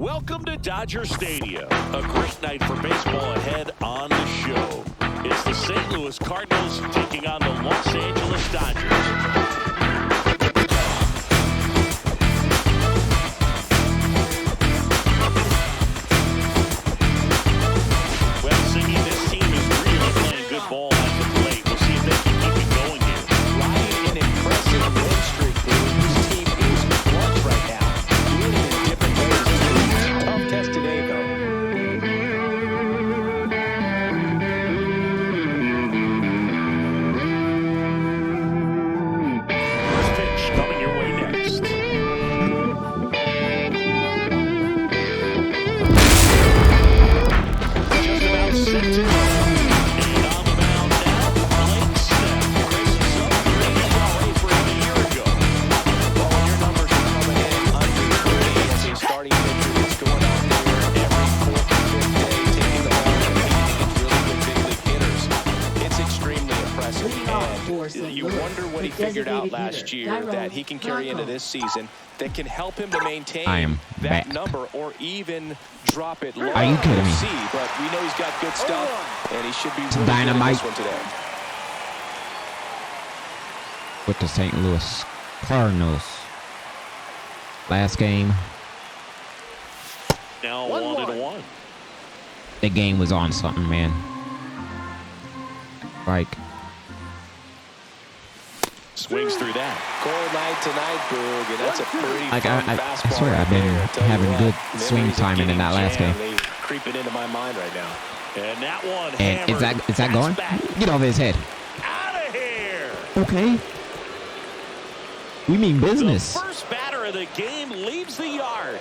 Welcome to Dodger Stadium. A great night for baseball ahead on the show. It's the St. Louis Cardinals taking on the Los Angeles Dodgers. You wonder what he figured out last year that he can carry into this season that can help him to maintain that number or even drop it low. Are you kidding me? But we know he's got good stuff, and he should be really dynamite good in this one today. With the St. Louis Cardinals. Last game. Now 1-1. The game was on something, man. Like. Swings through that. Cold night tonight, Boog, and that's a pretty I swear I've been having good swing timing in that last game. Creeping into my mind right now. And that one and is that going? Get off his head. Out of here. Okay. We mean business. The first batter of the game leaves the yard.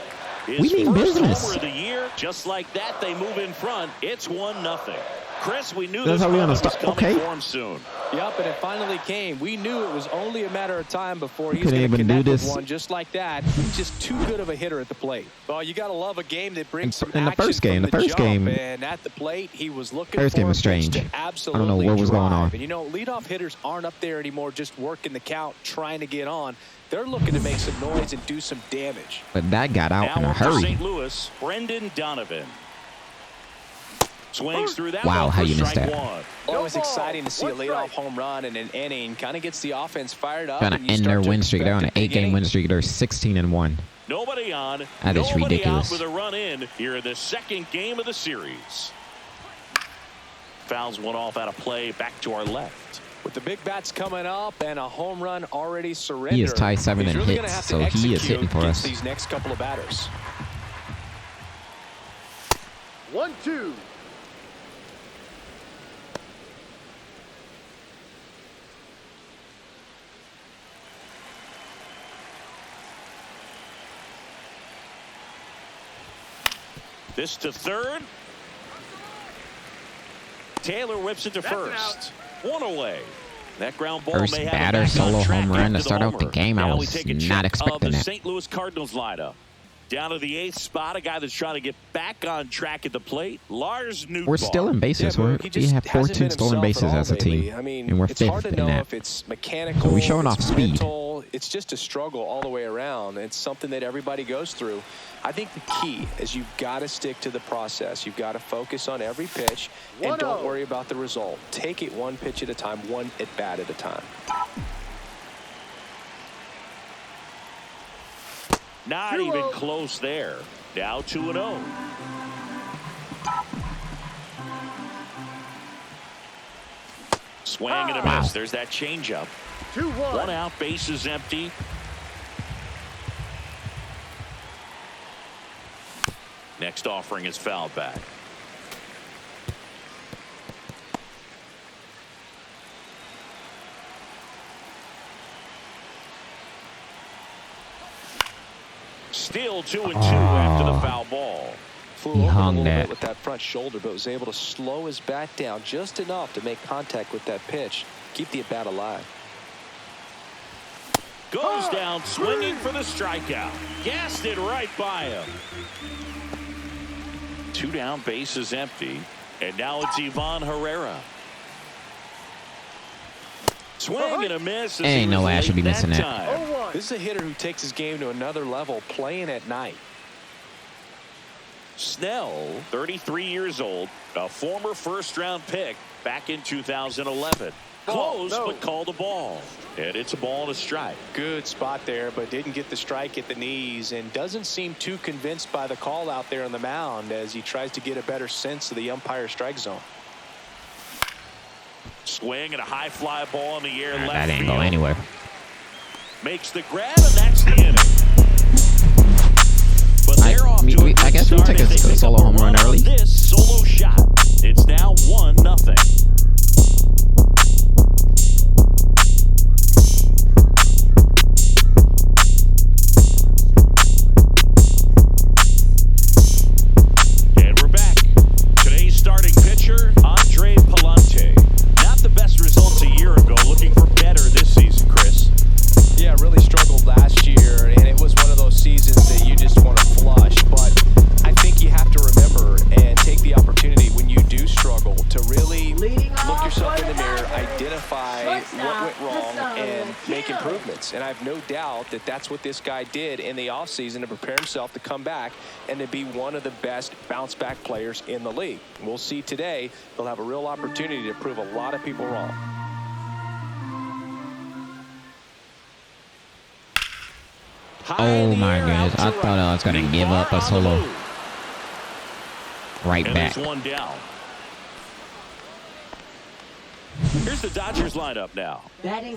We mean business. Homer of the year, just like that, they move in front. It's 1-0. Chris, we knew that's this how we run was coming okay. for him soon. Yep, and it finally came. We knew it was only a matter of time before he was going to connect do with this. one just like that. He's just too good of a hitter at the plate. Well, you got to love a game that brings some in the action first game. from The first jump, game. And at the plate, he was looking first for game was strange. I don't know what was going on. And you know, leadoff hitters aren't up there anymore, just working the count, trying to get on. They're looking to make some noise and do some damage. But that got out in a Now hurry. St. Louis, Brendan Donovan. Swings through that. Wow, how you missed that? Always exciting to see a leadoff home run in an inning. Kind of gets the offense fired up. Trying to end their win streak. They're on an 8-game win streak. They're 16-1. Nobody on. That is ridiculous. Out with a run in here in the second game of the series. Fouls one off out of play. Back to our left. With the big bats coming up and a home run already surrendered. He is tied 7 in really hits, so he is hitting for us. These next couple of batters. 1-2. This to third. Taylor whips it to first. One away. That ground ball First may have batter solo home run to start off the game. I was not expecting that. St. Louis Cardinals lineup. Down to the 8th spot, a guy that's trying to get back on track at the plate. Lars Nootbaar. We're still in bases. We have 14 stolen bases as a team, I mean, and we're it's 5th hard to in know that. If it's mechanical, so we're showing off speed. Mental, it's just a struggle all the way around. It's something that everybody goes through. I think the key is you've got to stick to the process. You've got to focus on every pitch and don't worry about the result. Take it one pitch at a time, one at bat at a time. Not even close there. Now 2-0. Swing and a miss. There's that changeup. 2-1. One out, bases empty. Next offering is fouled back. Still 2-2 after the foul ball. He hung that with that front shoulder, but was able to slow his bat down just enough to make contact with that pitch. Keep the at bat alive. Goes down swinging for the strikeout. Gassed it right by him. 2 down, bases empty. And now it's Ivan Herrera. Swing and a miss. Ain't no way I should be missing that. This is a hitter who takes his game to another level playing at night. Snell, 33 years old, a former first-round pick back in 2011. Close, but called a ball. And it's a ball and a strike. Good spot there, but didn't get the strike at the knees and doesn't seem too convinced by the call out there on the mound as he tries to get a better sense of the umpire strike zone. Swing and a high fly ball in the air left That ain't field. go anywhere. Makes the grab, and that's the inning. But they're off to a I good guess we'll start take as a they pick solo up a home run run on early. This solo shot. It's now 1-0. And we're back. Today's starting pitcher, not the best results a year ago. Looking for better this season, Chris. Yeah, really struggled last year, and it was one of those seasons that you just want to flush. But I think you have to remember and take the opportunity when you do struggle to really look yourself in the mirror, identify what went wrong, and make improvements. And I have no doubt that that's what this guy did in the offseason to prepare himself to come back and to be one of the best bounce-back players in the league. We'll see today. He'll have a real opportunity to prove a lot of people wrong. Oh my goodness. I thought I was going to give up a solo. Right back. There's one down. Here's the Dodgers lineup now.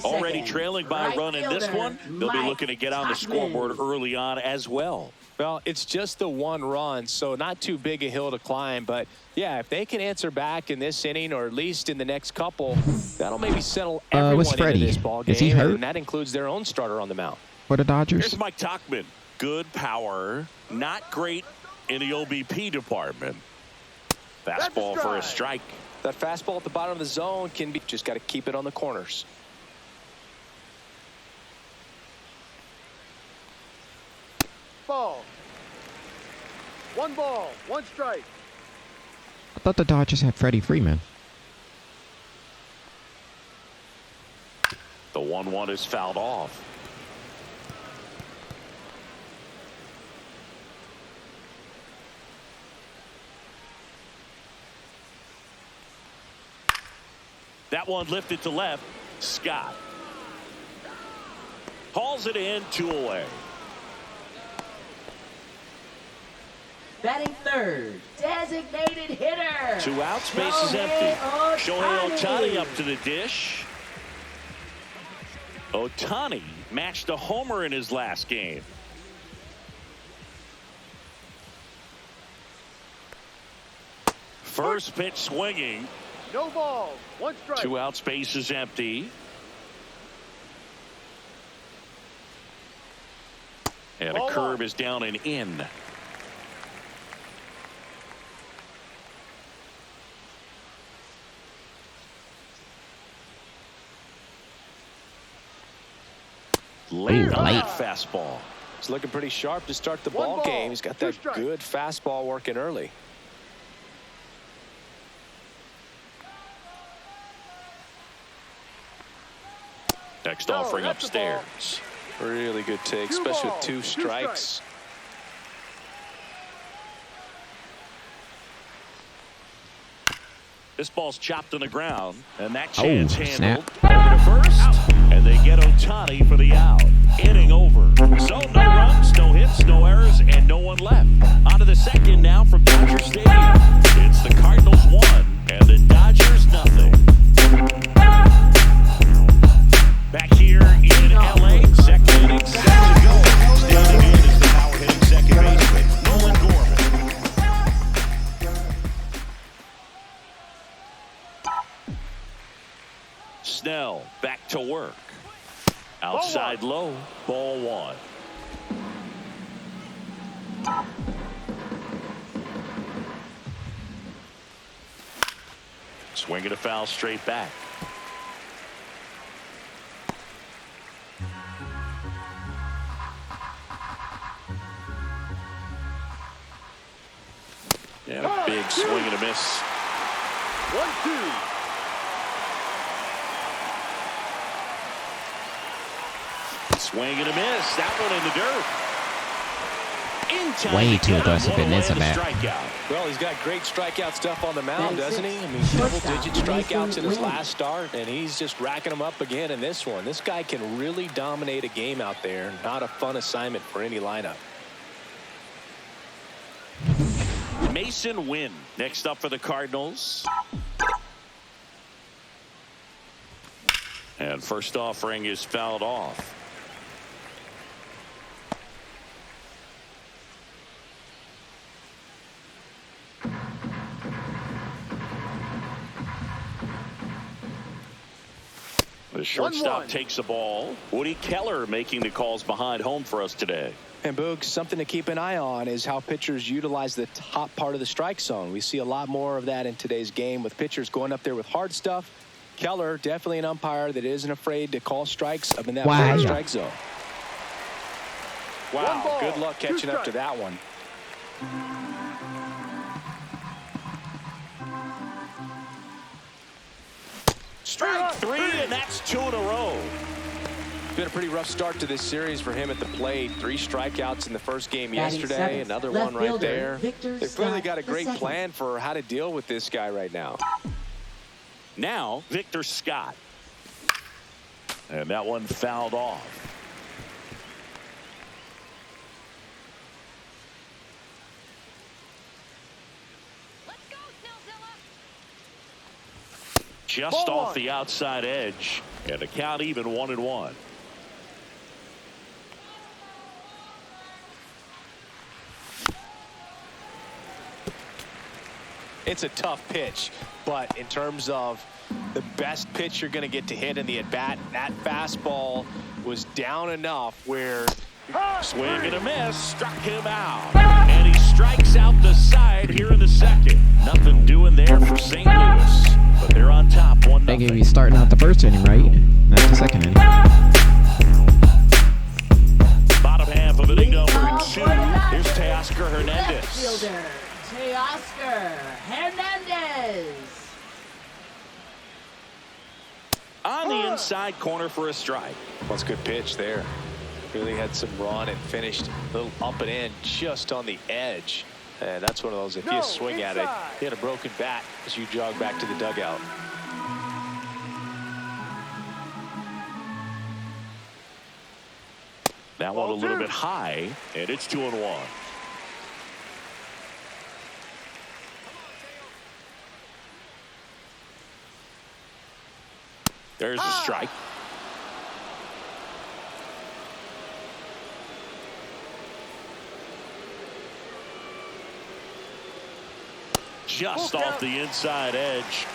Already trailing by a run in this one. They'll be looking to get on the scoreboard early on as well. Well, it's just the one run, so not too big a hill to climb. But, yeah, if they can answer back in this inning or at least in the next couple, that'll maybe settle everyone into this ball game. Is he hurt? And that includes their own starter on the mound. For the Dodgers? Here's Mike Tauchman. Good power. Not great in the OBP department. Fastball for a strike. That fastball at the bottom of the zone can be, just got to keep it on the corners. Ball. 1 ball, 1 strike. I thought the Dodgers had Freddie Freeman. The 1-1 is fouled off. That one lifted to left. Scott hauls it in, 2 away. Batting third, designated hitter. 2 outs, base is empty. Shohei Ohtani up to the dish. Ohtani matched a homer in his last game. First pitch swinging. No ball, 1 strike. 2 outs, base is empty. And a curve is down and in. Late fastball. He's looking pretty sharp to start the ball game. He's got that good fastball working early. Next offering upstairs. Really good take, especially with 2 strikes. This ball's chopped on the ground, and that chance handled. Snap. Over to first, and they get Ohtani for the out. Inning over. So no runs, no hits, no errors, and no one left. On to the second now from Dodger Stadium. It's the Cardinals 1 and the Dodgers nothing. Back here in LA, second inning, set to go. Standing in is the power hitting second baseman, Nolan Gorman. Snell back to work. Outside low, ball 1. Swing and a foul straight back. And a big swing and a miss. 1-2. Swing and a miss. That one in the dirt. way too aggressive in this at bat. Well, he's got great strikeout stuff on the mound, doesn't he? I mean, double-digit strikeouts in his last start, and he's just racking them up again in this one. This guy can really dominate a game out there. Not a fun assignment for any lineup. Mason Wynn next up for the Cardinals. And first offering is fouled off. The shortstop takes the ball. Woody Keller making the calls behind home for us today. And Boog, something to keep an eye on is how pitchers utilize the top part of the strike zone. We see a lot more of that in today's game with pitchers going up there with hard stuff. Keller, definitely an umpire that isn't afraid to call strikes up in that hard strike zone. Wow, good luck catching up to that one. Strike three, and that's 2 in a row. Been a pretty rough start to this series for him at the plate. 3 strikeouts in the first game yesterday. Another one right there. They've clearly got a great plan for how to deal with this guy right now. Now, Victor Scott. And that one fouled off. Just off the outside edge, and the count even 1-1. It's a tough pitch, but in terms of the best pitch you're going to get to hit in the at-bat, that fastball was down enough where Swing and a miss, struck him out, and he strikes out the side here in the second. Nothing doing there for St. Louis, but they're on top 1-0. They gave you starting out the first inning, right? Not the second inning. Bottom half of inning number 2. Here's Teoscar Hernandez. Left fielder, Teoscar Hernandez. On the inside corner for a strike. That's a good pitch there. Really had some run and finished a little up and in just on the edge. And that's one of those, if you swing at it, hit a broken bat as you jog back to the dugout. That one a little bit high, and it's 2-1. There's the strike. Just off the inside edge.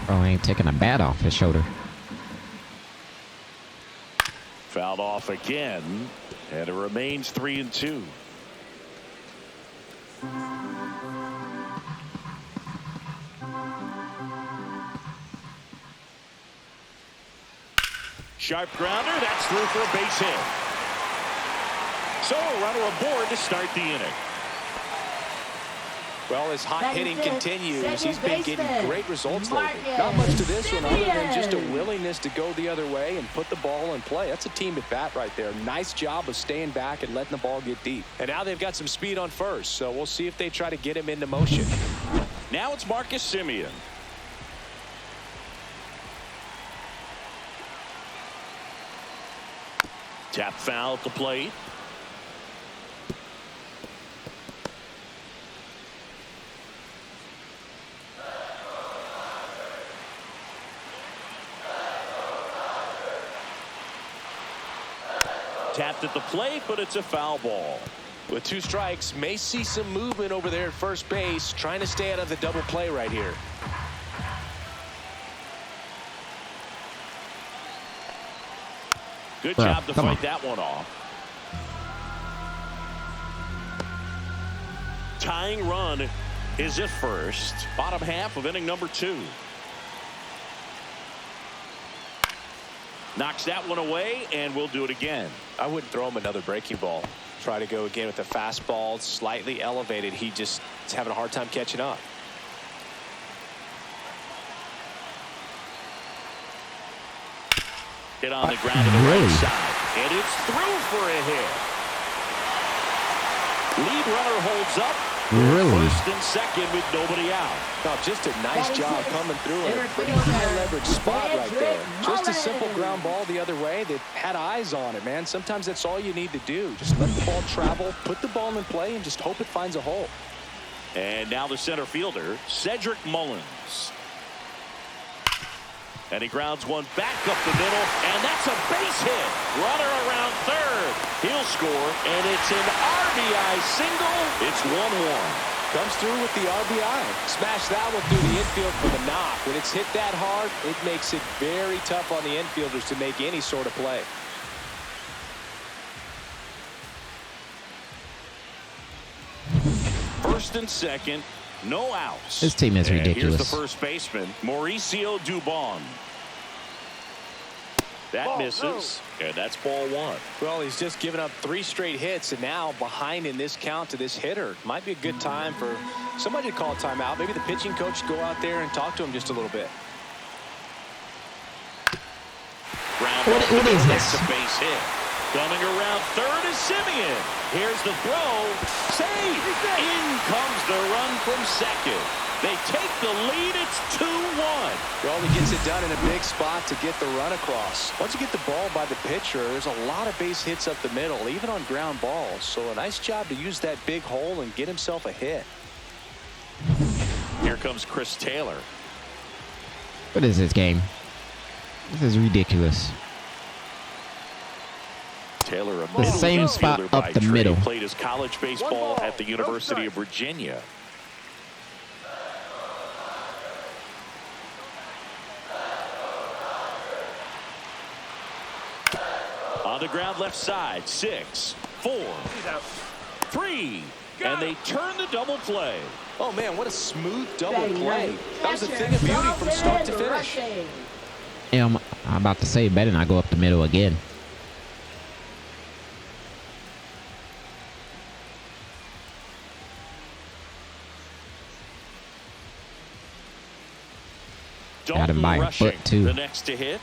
Oh, I ain't taking a bat off his shoulder. Fouled off again, and it remains 3-2. Sharp grounder, that's through for a base hit. So a runner aboard to start the inning. Well, as hot hitting continues, he's been getting great results lately. Not much to this one other than just a willingness to go the other way and put the ball in play. That's a team at bat right there. Nice job of staying back and letting the ball get deep. And now they've got some speed on first, so we'll see if they try to get him into motion. Now it's Marcus Semien. Tap foul at the plate. Tapped at the plate, but it's a foul ball. With 2 strikes, may see some movement over there at first base, trying to stay out of the double play right here. Good job to fight that one off. Tying run is at first. Bottom half of inning number 2. Knocks that one away, and we'll do it again. I wouldn't throw him another breaking ball. Try to go again with the fastball, slightly elevated. He just is having a hard time catching up. Hit on the ground to the right side. and it's through for a hit. Lead runner holds up. Really? First and second with nobody out. No, just a nice job coming through in a pretty high leverage spot right there. Just a simple ground ball the other way that had eyes on it, man. Sometimes that's all you need to do. Just let the ball travel, put the ball in play, and just hope it finds a hole. And now the center fielder, Cedric Mullins. And he grounds one back up the middle, and that's a base hit. Runner around third. He'll score, and it's an RBI single. It's 1-1. Comes through with the RBI. Smash that one through the infield for the knock. When it's hit that hard, it makes it very tough on the infielders to make any sort of play. First and second, no outs. This team is ridiculous. Here's the first baseman, Mauricio Dubon. That Ball, misses, and that's ball one. Well, he's just given up 3 straight hits, and now behind in this count to this hitter. Might be a good time for somebody to call a timeout. Maybe the pitching coach go out there and talk to him just a little bit. What is this? A base hit. Coming around third is Simeon. Here's the throw. Save. In comes the run from second. They take the lead. It's 2-1. Well, he gets it done in a big spot to get the run across. Once you get the ball by the pitcher, there's a lot of base hits up the middle, even on ground balls. So a nice job to use that big hole and get himself a hit. Here comes Chris Taylor. What is this game? This is ridiculous. Taylor, The same spot up the middle. Played his college baseball at the University of Virginia. On the ground left side, 6, 4, 3, and they turn the double play. Oh, man, what a smooth double play. That was a thing of beauty from start to finish. Yeah, I'm about to say, better not go up the middle again. Got him by a foot, too. The next to hit.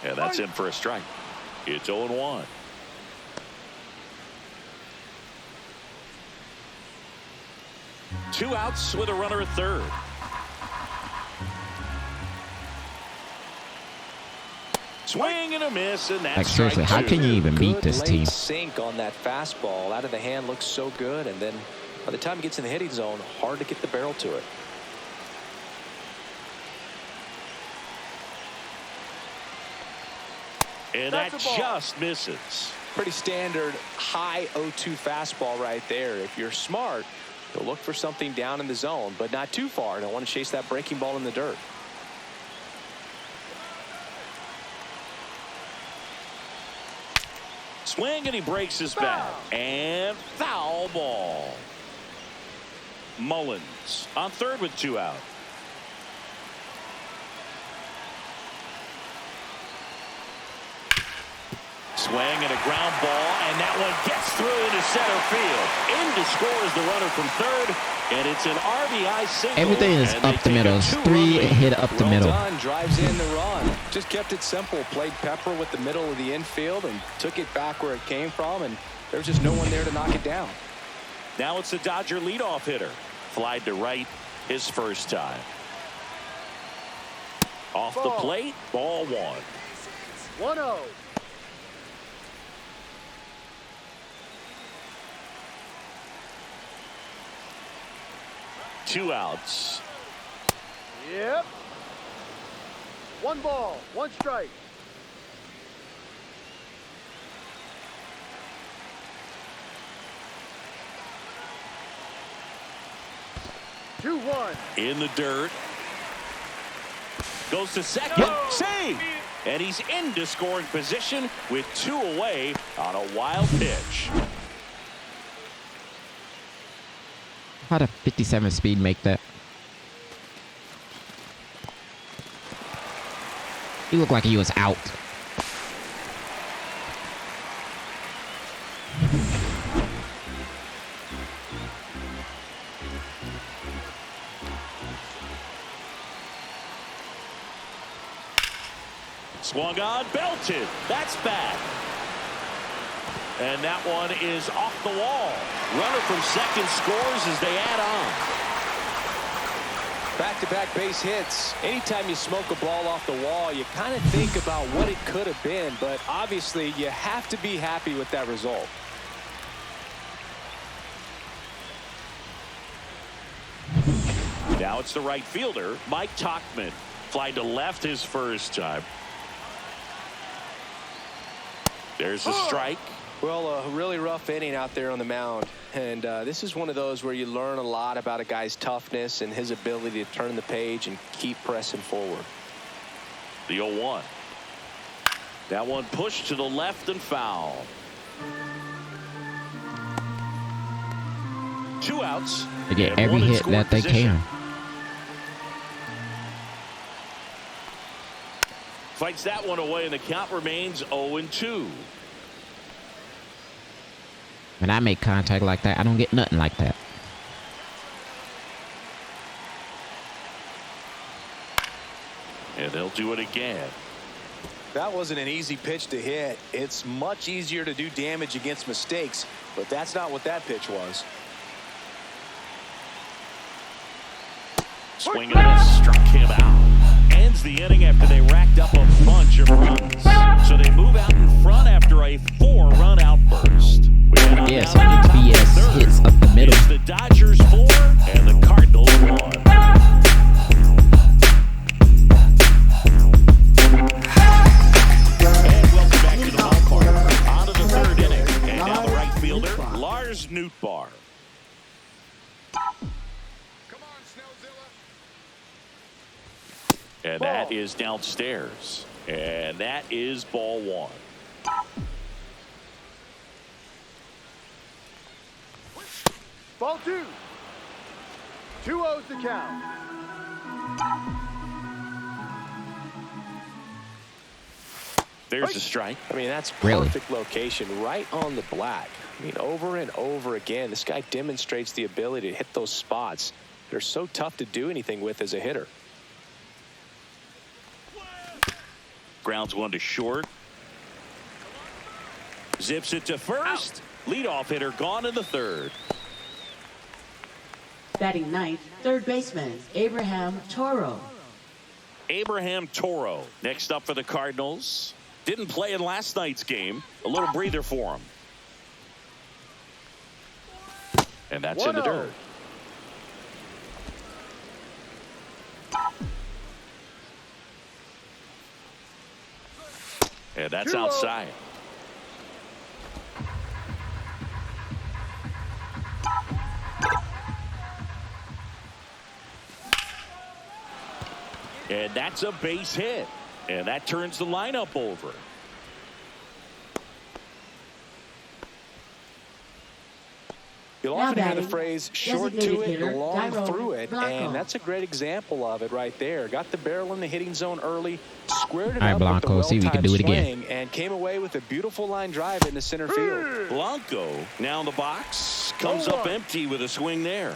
Yeah, that's in for a strike. It's 0-1. Two outs with a runner at third. Swing and a miss, and that's like, seriously, how can you even beat this team? Sink on that fastball. Out of the hand looks so good, and then by the time he gets in the hitting zone, hard to get the barrel to it. And that just misses. Pretty standard high 0-2 fastball right there. If you're smart, you'll look for something down in the zone, but not too far. Don't want to chase that breaking ball in the dirt. Swing, and he breaks his bat. And foul ball. Mullins on third with 2 out. Swing and a ground ball, and that one gets through into center field. In to score is the runner from third, and it's an RBI single. Everything is up the middle. It's 3 hit up the middle. Well done, drives in the run. Just kept it simple. Played pepper with the middle of the infield and took it back where it came from, and there's just no one there to knock it down. Now it's the Dodger leadoff hitter. Flied to right his first time. Off the plate, ball 1. 1-0. Two outs. Yep. 1 ball, 1 strike. Two, 1. In the dirt. Goes to second. Save. And he's into scoring position with 2 away on a wild pitch. How did 57 speed make that? He looked like he was out. Swung on, belted. That's bad. And that one is off the wall. Runner from second scores as they add on. Back-to-back base hits. Anytime you smoke a ball off the wall, you kind of think about what it could have been, but obviously you have to be happy with that result. Now it's the right fielder, Mike Tauchman. Fly to left his first time. There's a strike. Well, a really rough inning out there on the mound. And this is one of those where you learn a lot about a guy's toughness and his ability to turn the page and keep pressing forward. The 0-1. That one pushed to the left and foul. 2 outs. They get and every one in hit scoring that they position. can. Fights that one away, and the count remains 0-2. When I make contact like that, I don't get nothing like that. And they'll do it again. That wasn't an easy pitch to hit. It's much easier to do damage against mistakes, but that's not what that pitch was. Swing and a miss, struck him out. Ends the inning after they racked up a bunch of runs. So they move out in front after a 4-run outburst. Yeah, so BS hits up the middle. It's the Dodgers 4 and the Cardinals 1. And welcome back to the ballpark. On to the 3rd inning. And now the right fielder, Lars Nootbaar. And that is downstairs. And that is ball 1. Ball 2. 2-0's the count. There's a strike. I mean, that's Really? perfect location, right on the black. I mean, over and over again, this guy demonstrates the ability to hit those spots that are so tough to do anything with as a hitter. Grounds one to short. Zips it to first. Leadoff hitter gone in the 3rd. Batting ninth, third baseman, Abraham Toro. Abraham Toro next up for the Cardinals. Didn't play in last night's game. A little breather for him. And that's in the 1-0. dirt. And that's 2-0. outside. And that's a base hit. And that turns the lineup over. You'll Now often hear the batting, phrase short designated to it, hitter, long Tyrone through it, Blanco. and that's a great example of it right there. Got the barrel in the hitting zone early, squared it All right, up Blanco, with the see if we can well-timed do it again. swing, and came away with a beautiful line drive into center field. Blanco now in the box. Comes up 0-1. empty with a swing there.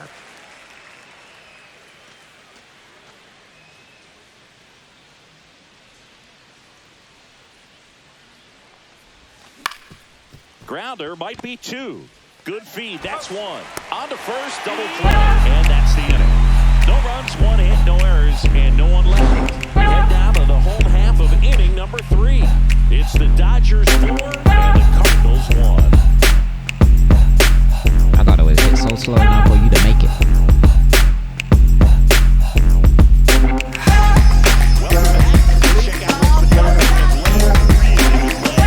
Grounder might be 2. Good feed. That's 1. On to first, double play. And that's the inning. No runs, 1 hit, no errors, and no one left. We head down to the home half of inning number 3. It's the Dodgers 4 and the Cardinals 1. I thought it was hit so slow enough for you to make it. Welcome back. Check out what's been happening as well.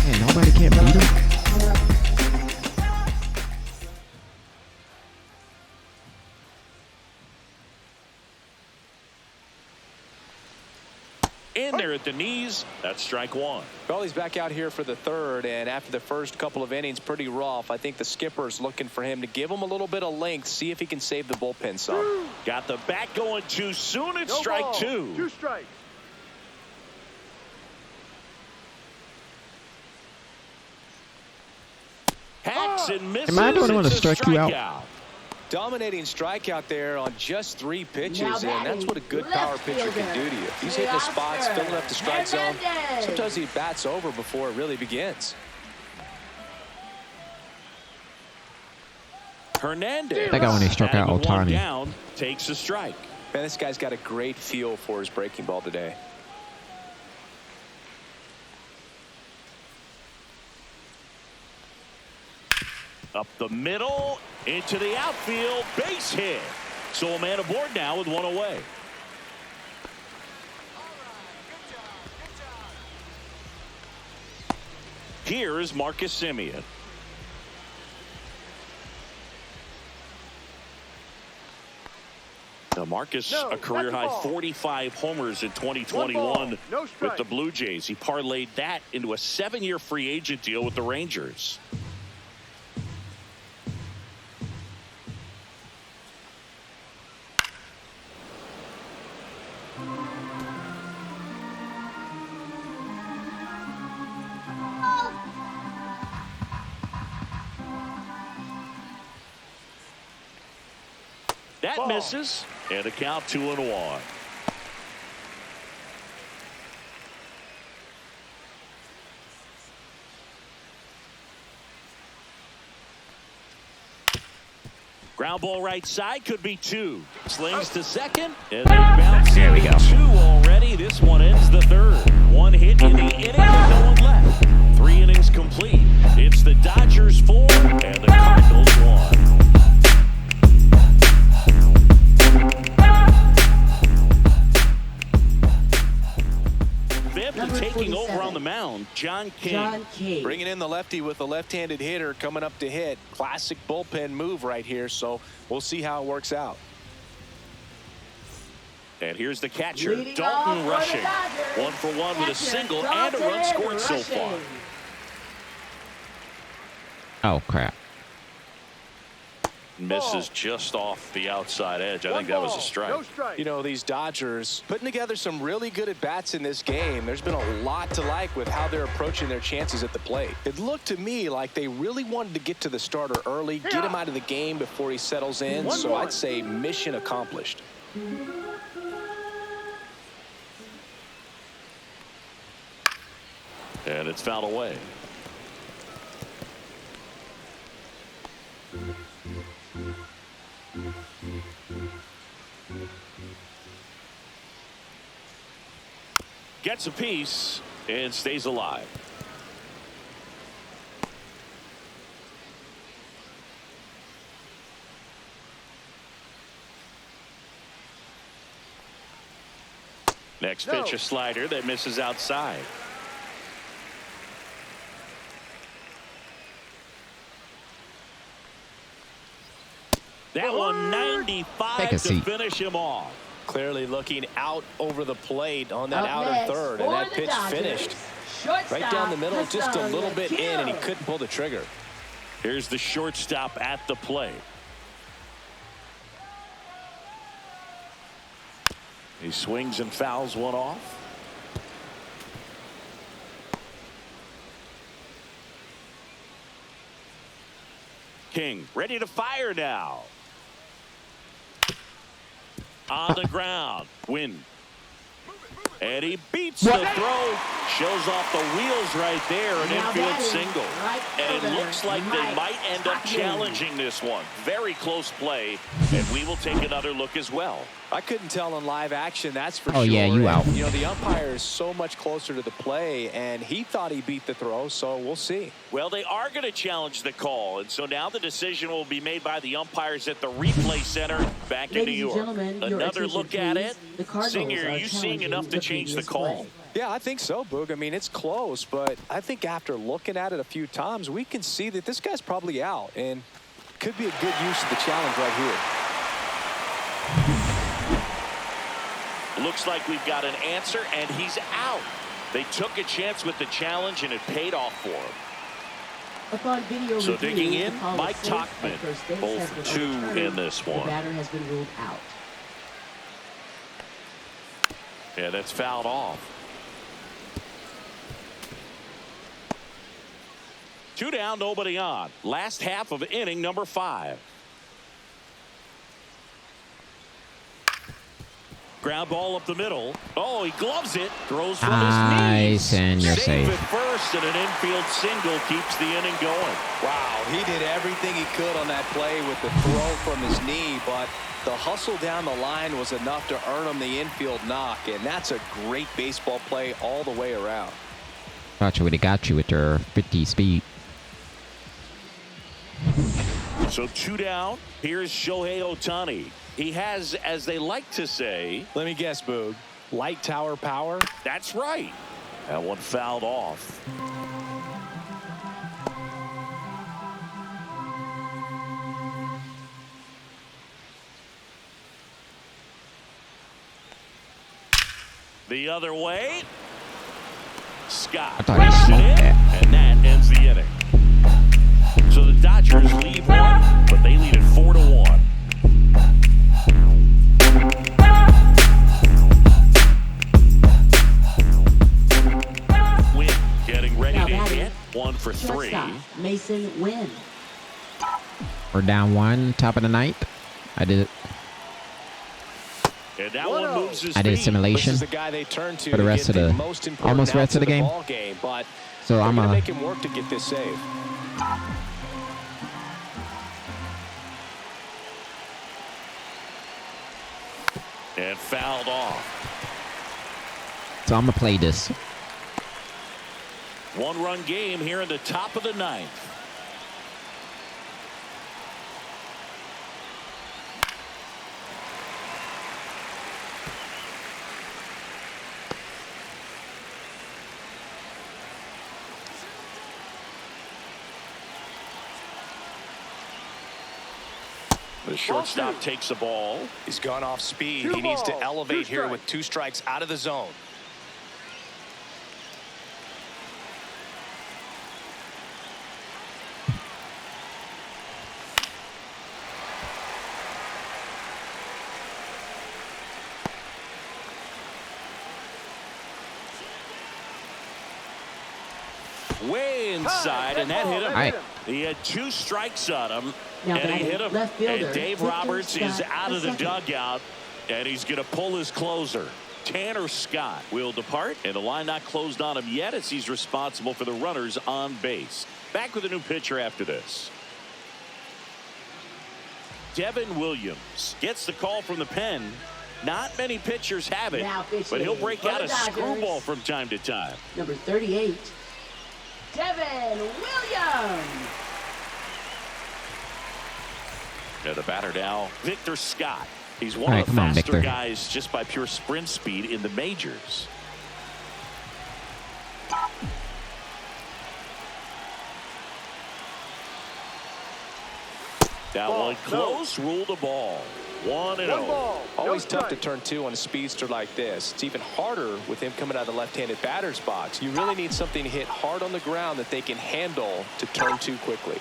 Man, nobody can beat him. In there at the knees. That's strike 1. Well, he's back out here for the 3rd, and after the first couple of innings, pretty rough. I think the skipper's looking for him to give him a little bit of length, see if he can save the bullpen some. Got the bat going too soon. It's No strike ball. 2. 2 strikes. Hacks and misses. Am I the only one to It's a strike you out? strikeout. Dominating strikeout there on just 3 pitches, Now and that's what a good power pitcher can do to you. He's hitting the spots, filling up the strike zone. Sometimes he bats over before it really begins. Hernandez. That guy when he struck out with one Ohtani. down, takes a strike. Man, this guy's got a great feel for his breaking ball today. Up the middle, into the outfield, base hit. So a man aboard now with one away. Here is Marcus Semien. Now Marcus, a career-high 45 homers in 2021 with the Blue Jays. He parlayed that into a 7-year free agent deal with the Rangers. That misses, and the count 2-1. Ground ball right side, could be 2. Slings to second, and they bounce. There we go. 2 already. This one ends the 3rd. 1 hit in the inning with no one left. 3 innings complete. It's the Dodgers 4 and the Cardinals 1. Taking over on the mound, John King. Bringing in the lefty with a left-handed hitter coming up to hit. Classic bullpen move right here, so we'll see how it works out. And here's the catcher, Dalton rushing. 1 for 1 with a single and a run scored so far. Oh, crap. Misses just off the outside edge. I think that was a strike. You know, these Dodgers putting together some really good at-bats in this game. There's been a lot to like with how they're approaching their chances at the plate. It looked to me like they really wanted to get to the starter early, get him out of the game before he settles in. So I'd say mission accomplished. And it's fouled away. Gets a piece and stays alive. Next pitch, a slider that misses outside. That one 95 to finish him off. Clearly looking out over the plate on that outer third, and that pitch finished right down the middle, just a little bit in, and he couldn't pull the trigger. Here's the shortstop at the plate. He swings and fouls one off. King ready to fire now. On the ground, Win. And he beats the throw, shows off the wheels right there, an infield single. And it looks like they might end up challenging this one. Very close play, and we will take another look as well. I couldn't tell in live action, that's for sure. Oh, yeah, you out. You know, the umpire is so much closer to the play, and he thought he beat the throw, so we'll see. Well, they are going to challenge the call, and so now the decision will be made by the umpires at the replay center back in New York. Another look at it. Singer, are you seeing enough to change the call? Yeah, I think so, Boog. I mean, it's close, but I think after looking at it a few times, we can see that this guy's probably out, and could be a good use of the challenge right here. Looks like we've got an answer, and he's out. They took a chance with the challenge, and it paid off for him. Upon video So review, digging in, the call Mike of safe at Tauchman, first base both has been 2 overturned. in this one. The batter has been ruled out. Yeah, that's fouled off. 2 down, nobody on. Last half of inning number 5. Ground ball up the middle. Oh, he gloves it. Throws from Nice, his knees. and you're Save safe. at first, and an infield single keeps the inning going. Wow, he did everything he could on that play with the throw from his knee, but the hustle down the line was enough to earn him the infield knock, and that's a great baseball play all the way around. Thought you would have got you with your 50 speed. So 2 down. Here's Shohei Ohtani. He has, as they like to say, Let me guess, Boog. Light tower power? that's right. That one fouled off. The other way. Scott. I thought he rips it smoked in, that. and that ends the inning. So the Dodgers leave one, but they lead it 4-1. Win getting ready Now to batting, hit. 1 for 3. Shortstop, Mason Wynn. We're down 1, top of the ninth. I did it. And that one moves his I did a feet. simulation This is the guy they turn to for the to rest get of the most important almost rest outs of the game. ball game, but So they're I'm gonna a make him work to get this save. And fouled off. gonna play this. 1-run game here in the top of the 9th. The shortstop takes the ball. He's gone off speed. Two He needs to balls, elevate two here strikes. with 2 strikes out of the zone. Way inside, and that hit him. All right. He had 2 strikes on him, Now and he batting, hit him. left fielder, And Dave Victor Roberts is Scott out of the II. dugout, and he's going to pull his closer. Tanner Scott will depart, and the line not closed on him yet as he's responsible for the runners on base. Back with a new pitcher after this. Devin Williams gets the call from the pen. Not many pitchers have it, Now pitching but he'll break for out the a Dodgers. screwball from time to time. Number 38, Devin Williams. Yeah, the batter now, Victor Scott. He's one All right, of the come on, faster Victor. guys just by pure sprint speed in the majors. That Ball, one close, ruled a ball. 1-0. One ball. Always no tough to strike. turn 2 on a speedster like this. It's even harder with him coming out of the left-handed batter's box. You really need something to hit hard on the ground that they can handle to turn 2 quickly.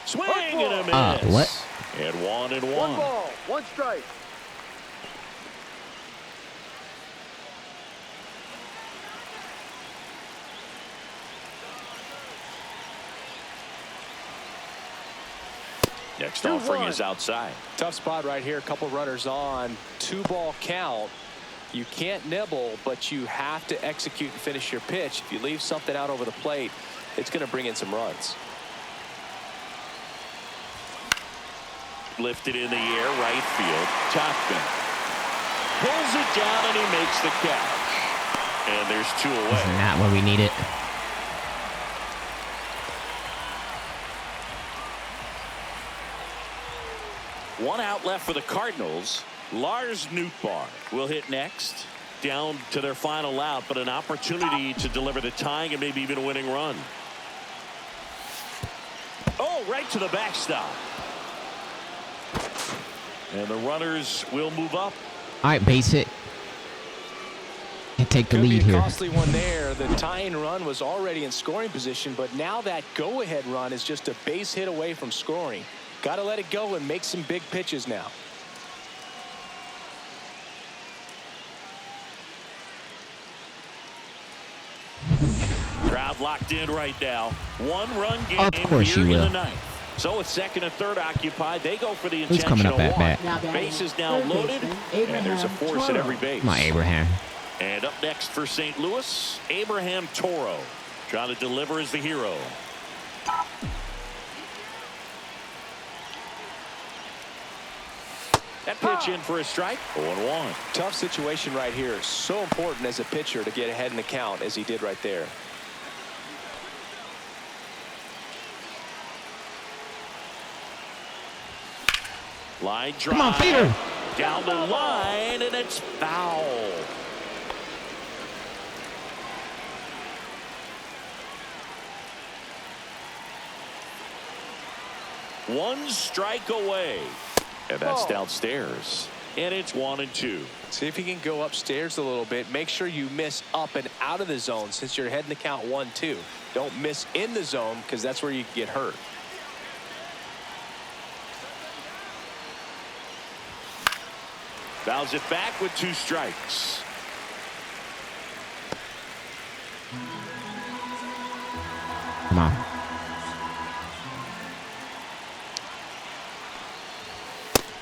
Swing and a miss. What? And 1-1. One ball, one strike. Next 2-1. offering is outside. Tough spot right here. A couple runners on. 2-ball count. You can't nibble, but you have to execute and finish your pitch. If you leave something out over the plate, it's going to bring in some runs. Lifted in the air, right field. Topman pulls it down, and he makes the catch. And there's 2 away. Not what we needed. One out left for the Cardinals. Lars Nootbaar will hit next. Down to their final out, but an opportunity to deliver the tying and maybe even a winning run. Oh, right to the backstop. And the runners will move up. All right, base it. And take the Could lead be a here. costly one there. The tying run was already in scoring position, but now that go-ahead run is just a base hit away from scoring. Got to let it go and make some big pitches now. Crowd locked in right now. 1-run game Of course here you in will. the 9th. So with second and third occupied, they go for the Who's coming up intentional at walk. bat? Base is now loaded, and there's a force at every base. Come on, Abraham. And up next for St. Louis, Abraham Toro. Trying to deliver as the hero. That pitch in for a strike. 0-1. Tough situation right here. So important as a pitcher to get ahead in the count as he did right there. Line drive. Come on, Peter. Down the line, and it's foul. One strike away. And that's downstairs. And it's 1-2. See if you can go upstairs a little bit. Make sure you miss up and out of the zone since you're heading to count 1-2. Don't miss in the zone because that's where you get hurt. Fouls it back with 2 strikes. Come on.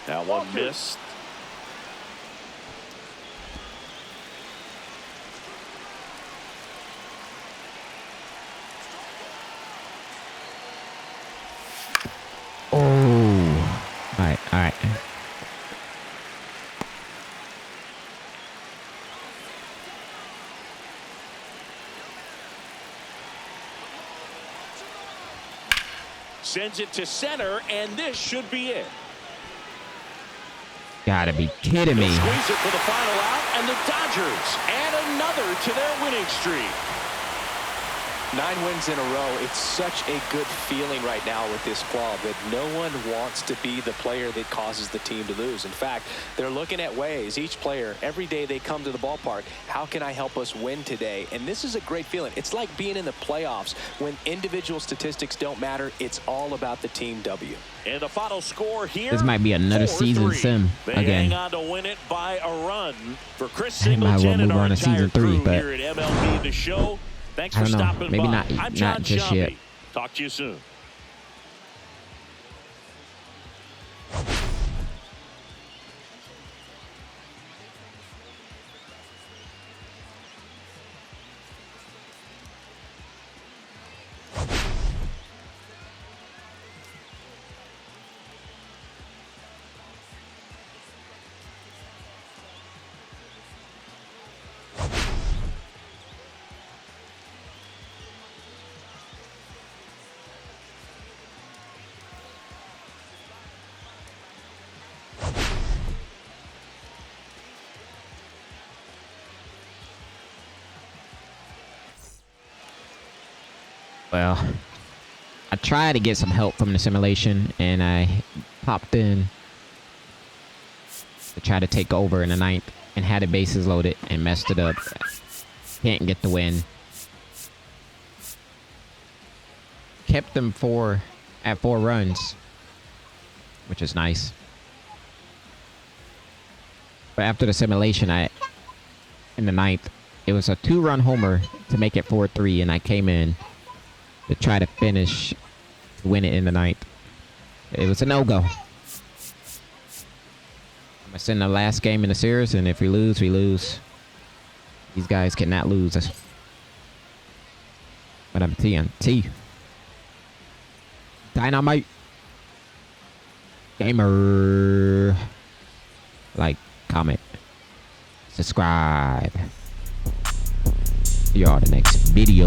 That one missed. Oh. All right, all right. Sends it to center, and this should be it. Gotta be kidding me. Squeeze it for the final out, and the Dodgers add another to their winning streak. 9 wins in a row. It's such a good feeling right now with this club that no one wants to be the player that causes the team to lose. In fact, they're looking at ways, each player, every day they come to the ballpark, how can I help us win today? And this is a great feeling. It's like being in the playoffs when individual statistics don't matter. It's all about the team W. And the final score here. This might be another 4-3. season sim They again. hang on to win it by a run. For Chris They might well Singleton and move our on to entire season 3, crew but here at MLB The Show, thanks I for don't know. stopping Maybe by. not I'm John just yet. Sciambi. Talk to you soon. Well, I tried to get some help from the simulation, and I popped in to try to take over in the 9th and had the bases loaded and messed it up. Can't get the win. Kept them at 4 runs, which is nice. But after the simulation, in the 9th, it was a 2-run homer to make it 4-3, and I came in to try to win it in the 9th. It was a no-go. I'm gonna send the last game in the series, and if we lose, we lose. These guys cannot lose us. But I'm TNT. Dynamite. Gamer. Like, comment, subscribe. See y'all the next video.